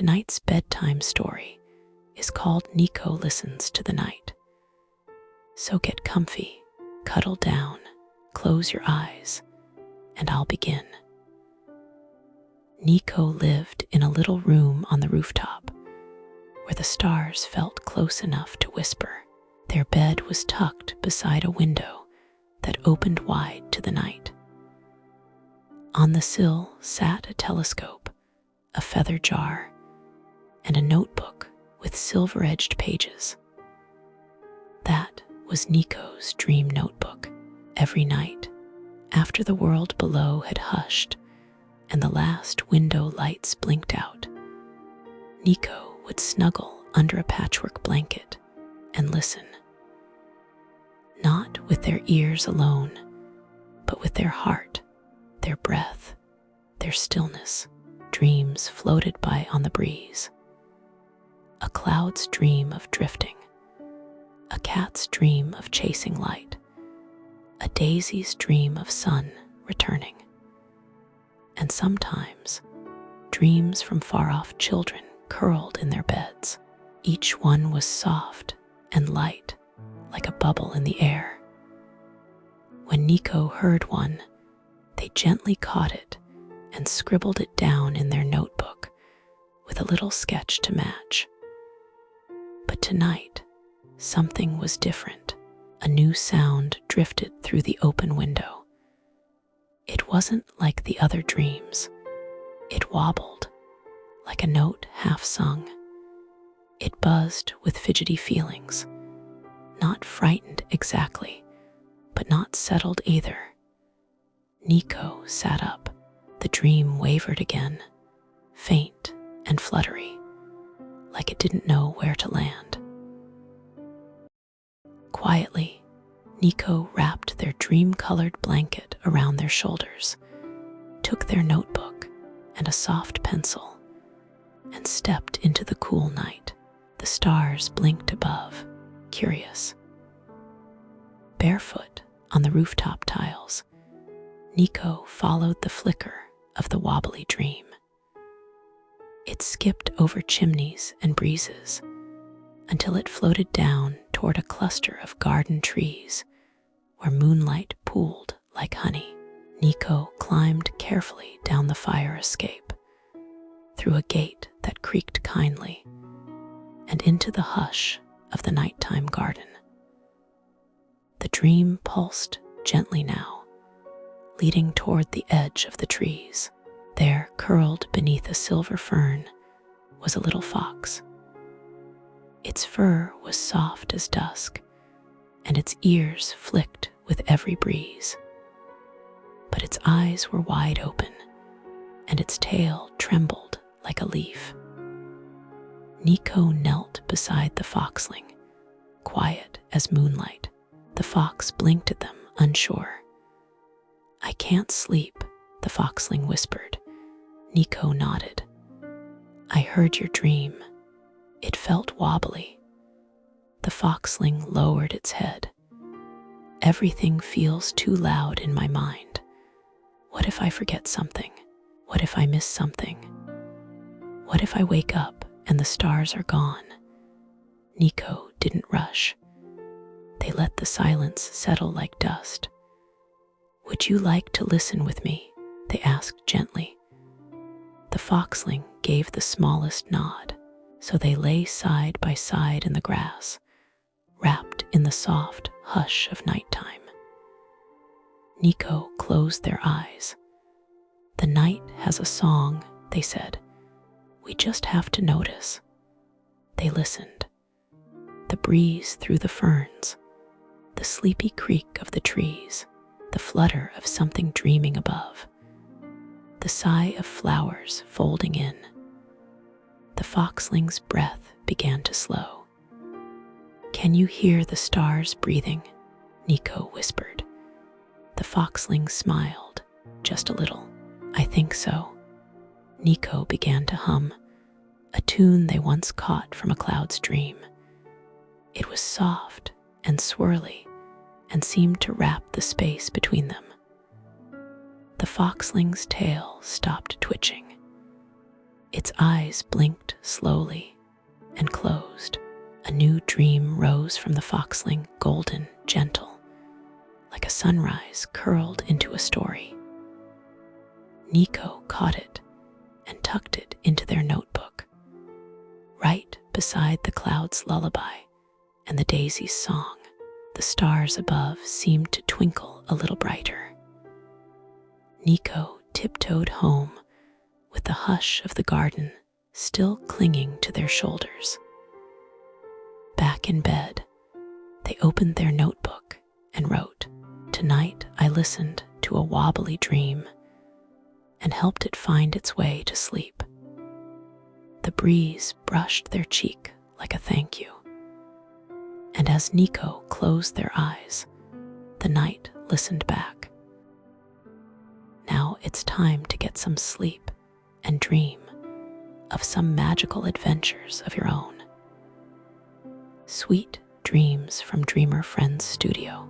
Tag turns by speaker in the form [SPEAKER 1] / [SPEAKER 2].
[SPEAKER 1] Tonight's bedtime story is called Niko Listens to the Night. So get comfy, cuddle down, close your eyes, and I'll begin. Niko lived in a little room on the rooftop where the stars felt close enough to whisper. Their bed was tucked beside a window that opened wide to the night. On the sill sat a telescope, a feather jar, and a notebook with silver-edged pages. That was Niko's dream notebook. Every night, after the world below had hushed and the last window lights blinked out, Niko would snuggle under a patchwork blanket and listen. Not with their ears alone, but with their heart, their breath, their stillness. Dreams floated by on the breeze. A cloud's dream of drifting, a cat's dream of chasing light, a daisy's dream of sun returning. And sometimes, dreams from far-off children curled in their beds. Each one was soft and light, like a bubble in the air. When Niko heard one, they gently caught it and scribbled it down in their notebook with a little sketch to match. But tonight, something was different. A new sound drifted through the open window. It wasn't like the other dreams. It wobbled, like a note half sung. It buzzed with fidgety feelings, not frightened exactly, but not settled either. Niko sat up. The dream wavered again, faint and fluttery, like it didn't know where to land. Quietly, Niko wrapped their dream-colored blanket around their shoulders, took their notebook and a soft pencil, and stepped into the cool night. The stars blinked above, curious. Barefoot on the rooftop tiles, Niko followed the flicker of the wobbly dream. It skipped over chimneys and breezes until it floated down toward a cluster of garden trees where moonlight pooled like honey. Niko climbed carefully down the fire escape, through a gate that creaked kindly, and into the hush of the nighttime garden. The dream pulsed gently now, leading toward the edge of the trees. There, curled beneath a silver fern, was a little fox. Its fur was soft as dusk, and its ears flicked with every breeze. But its eyes were wide open, and its tail trembled like a leaf. Niko knelt beside the foxling, quiet as moonlight. The fox blinked at them, unsure. "I can't sleep," the foxling whispered. Niko nodded. "I heard your dream. It felt wobbly." The foxling lowered its head. "Everything feels too loud in my mind. What if I forget something? What if I miss something? What if I wake up and the stars are gone?" Niko didn't rush. They let the silence settle like dust. "Would you like to listen with me?" they asked gently. The foxling gave the smallest nod, so they lay side by side in the grass, wrapped in the soft hush of nighttime. Niko closed their eyes. "The night has a song," they said. "We just have to notice." They listened. The breeze through the ferns, the sleepy creak of the trees, the flutter of something dreaming above, the sigh of flowers folding in. The foxling's breath began to slow. "Can you hear the stars breathing?" Niko whispered. The foxling smiled, just a little. "I think so." Niko began to hum, a tune they once caught from a cloud's dream. It was soft and swirly, and seemed to wrap the space between them. The foxling's tail stopped twitching. Its eyes blinked slowly and closed. A new dream rose from the foxling, golden, gentle, like a sunrise curled into a story. Niko caught it and tucked it into their notebook, right beside the cloud's lullaby and the daisy's song. The stars above seemed to twinkle a little brighter. Niko tiptoed home with the hush of the garden still clinging to their shoulders. Back in bed, they opened their notebook and wrote, "Tonight I listened to a wobbly dream and helped it find its way to sleep." The breeze brushed their cheek like a thank you. And as Niko closed their eyes, the night listened back. Now it's time to get some sleep and dream of some magical adventures of your own. Sweet dreams from Dreamer Friends Studio.